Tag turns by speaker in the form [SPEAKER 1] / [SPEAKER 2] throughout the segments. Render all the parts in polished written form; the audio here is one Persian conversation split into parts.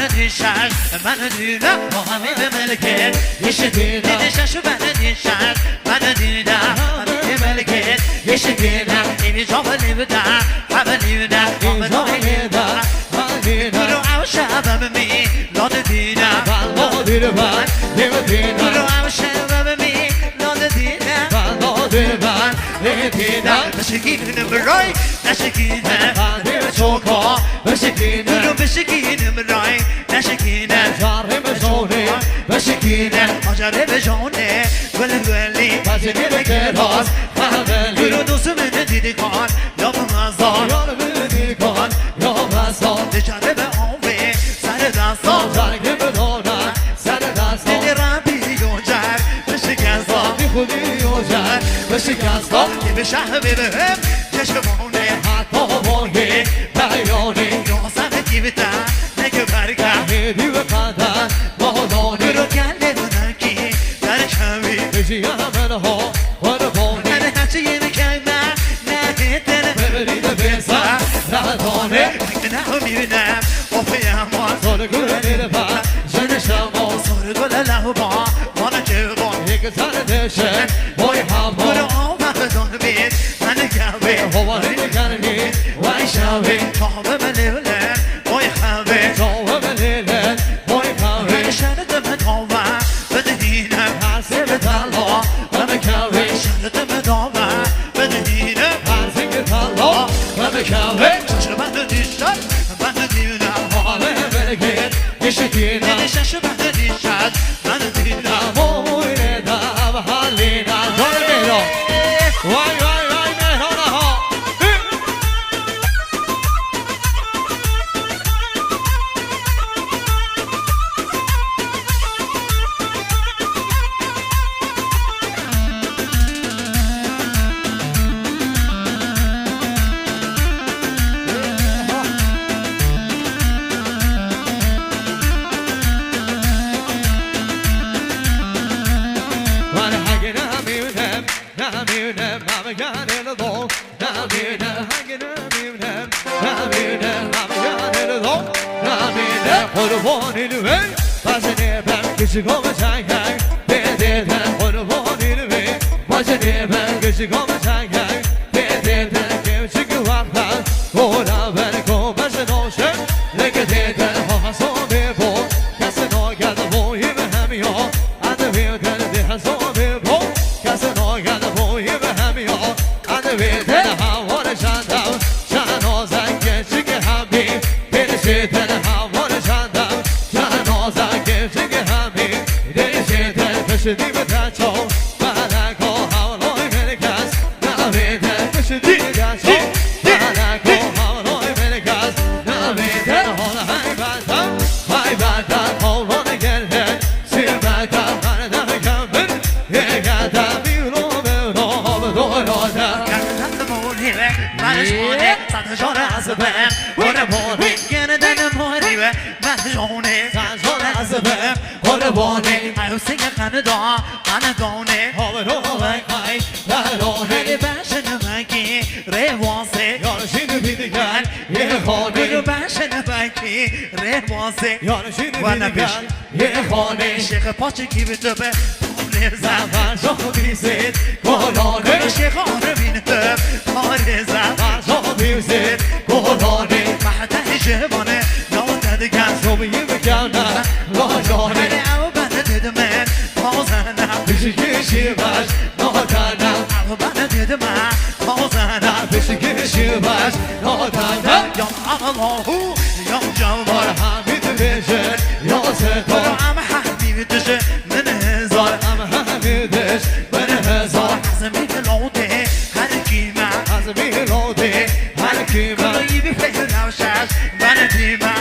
[SPEAKER 1] من دیشب من دیدم با همین ملکت یه دیدم شش من دیشب من دیدم همین ملکت یه دیدم این جوانی بدم همین بدم برو عشقم می لاد دیدم
[SPEAKER 2] لاد دیدم
[SPEAKER 1] برو عشقم می لاد دیدم
[SPEAKER 2] لاد دیدم
[SPEAKER 1] بشکینم رای نشکینم
[SPEAKER 2] چوکا بشکینم
[SPEAKER 1] برو بشکینم رای نشکینم
[SPEAKER 2] جارم زونه بشکینم
[SPEAKER 1] آجره به جانه گل گلی
[SPEAKER 2] بزنی به کراس خواهدلی
[SPEAKER 1] برو دوست من دیدی کن یا بمزار
[SPEAKER 2] یار بینی کن یا بزار
[SPEAKER 1] دچاره به آوه سر دستان
[SPEAKER 2] زنگ بدانم سر دستان
[SPEAKER 1] دل ربی یوجر بشکستان
[SPEAKER 2] دی خودی یوجر بشکستان
[SPEAKER 1] که به شهر بهم چشمانه
[SPEAKER 2] حتی باهی بیانی
[SPEAKER 1] یاسم گیبتن نگه برگم
[SPEAKER 2] میدی و قدر مادانی
[SPEAKER 1] برو گله منکی در کمی
[SPEAKER 2] بجی همه ها قربانی
[SPEAKER 1] من هرچی یه بکمم نهیتنه
[SPEAKER 2] ببرید بزن ندانه
[SPEAKER 1] نه میبینم افه امان
[SPEAKER 2] سال گل بر جن شما
[SPEAKER 1] سر گل لحبا مانه جوان
[SPEAKER 2] یک زن دشه بای هوا
[SPEAKER 1] برو آمد بدون بید من گوه
[SPEAKER 2] هوایی نگرنی وای شوی
[SPEAKER 1] تابه بلیله بای خوه
[SPEAKER 2] جاوه بلیله بای خوی
[SPEAKER 1] شرط من تابه بدهینم
[SPEAKER 2] هرسی به تلا همه کوی
[SPEAKER 1] شرط من تابه بدهینم
[SPEAKER 2] هرسی که تلا همه کوی
[SPEAKER 1] چشم من دیشتر من دیدم
[SPEAKER 2] حاله بلگیر کشکینم
[SPEAKER 1] نشش من دیشتر من دیدم
[SPEAKER 2] موینه دم حالینه جان مهران وای وای وای مهرانه ها من هگه نمیونم نمیونم همه گنه دو نمیونم هگه نمیونم نمیونم همه گنه دو نمیونم قربانی دوی بزنه بم کشی گم چنگن بدیدن قربانی دوی بزنه بم کشی گم چنگن بدیدن کمچی که وقتن گولا برکو بزنوشه لگه دیدن ها حسابه بود کسی ناگرد بویی به همیا بیدن دی حسابه بود کسی ناگرد بویی به همیا بیدن هوار چندم شنازنگ چی که همی پیشیدن هوار چندم شنازنگ چی که همی پیشیدن پشدی به تچو بلکو هولای ملکست نبیدن پشدی به تچو بلکو هولای ملکست نبیدن حال های بدن هولان گردن سیر بدن بردن کمبر یک ادم بیرو برو بدو دادن
[SPEAKER 1] من شونه صد جان از بهم قربانی گردن موریبه من شونه
[SPEAKER 2] صد جان از بهم
[SPEAKER 1] قربانی عروسی خندا من دانه
[SPEAKER 2] رو بای
[SPEAKER 1] هلی بشن مکی رواسه
[SPEAKER 2] یارشین بیدگن یه خانه
[SPEAKER 1] برو بشن مکی رواسه
[SPEAKER 2] یارشین
[SPEAKER 1] و نپیش
[SPEAKER 2] بیدگن یه خانه
[SPEAKER 1] شیخ پاچه کی به تو به
[SPEAKER 2] زفر شو بیزید گلانه
[SPEAKER 1] شیخ آرمین تو پاره
[SPEAKER 2] زفر شو بیزید گلانه
[SPEAKER 1] محته جوانه ناددگن
[SPEAKER 2] صبحی بکنن لاجانه
[SPEAKER 1] هلی او بنده دیده من پازنم
[SPEAKER 2] پیشی کشی بش نادنم
[SPEAKER 1] او بنده دیده من پازنم
[SPEAKER 2] پیشی کشی بش نادنم
[SPEAKER 1] یا اللهو یا جوار
[SPEAKER 2] حمید بشه یا ستار
[SPEAKER 1] برو حبیبی دشه من هزار
[SPEAKER 2] حمیدش من هزار
[SPEAKER 1] حزمی لوده هر کیمه
[SPEAKER 2] از میلاده هر کیمه
[SPEAKER 1] کلایی بی فکر نوشش من دیمه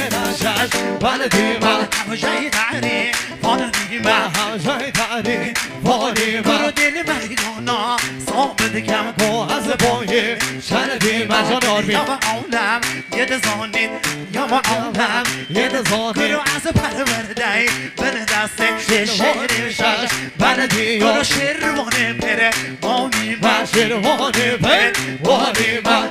[SPEAKER 2] نشش بل دیمه
[SPEAKER 1] همجای تعریف فان دیمه
[SPEAKER 2] همجای تعریف فانیمه
[SPEAKER 1] برو دل میدانا صابت کم
[SPEAKER 2] با از بایی شر دیمه جان آرمین
[SPEAKER 1] یا با عالم یه دزانید یا با عالم
[SPEAKER 2] یه دزانید
[SPEAKER 1] برو از پرورده بن دسته شش
[SPEAKER 2] بل دیو
[SPEAKER 1] برو شروانه پره آمیمه
[SPEAKER 2] شروانه پر وانیمه